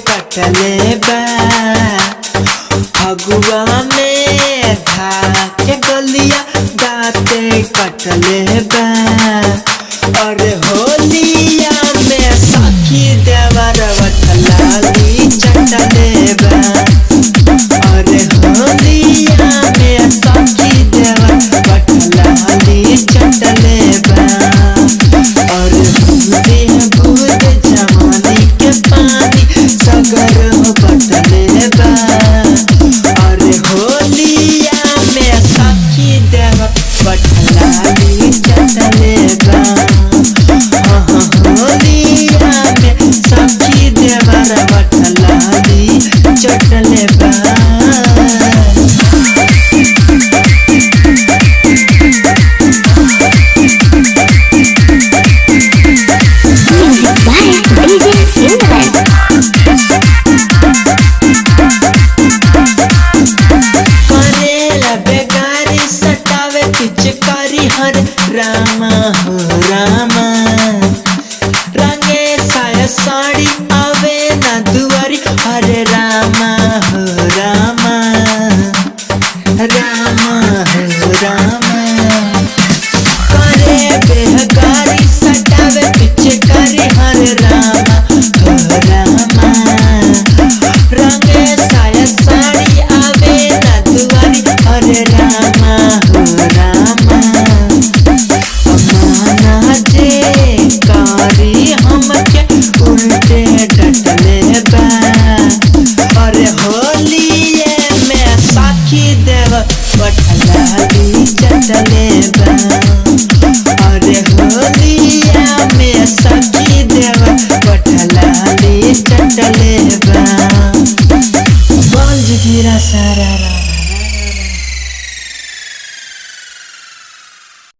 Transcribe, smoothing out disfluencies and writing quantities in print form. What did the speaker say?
कटले बा फगुआ में धाके गलिया दाते कटले बा। अरे होलिया में सखी देवर वठलाली चटले बा। अरे होलिया में सखी देवर वठलाली चटले बा। अरे बूद जवानी के पानी सगर बटले बा। अरे होलिया में सखी देवर वठलाली चटले बा। होलिया में सखी देवर वठलाली चटले बा। पिचकारी हर रामा हो रामा रंगे साया साड़ी आवे ना दुआरी। हरे रामा हो रामा रामा हो रामा करे बेहकारी सटावे पिचकारी हर रामा हो रामा रंगे साया साड़ी आवे ना दुआरी। हरे रामा हो रामा अमाना जे कारी हमके उल्टे डटले बा। अरे होलिये में सखी देवर वठलाली चटले बा। अरे होलिया में सखी देवर वठलाली चटले बा। बोल जिगिरा सारा।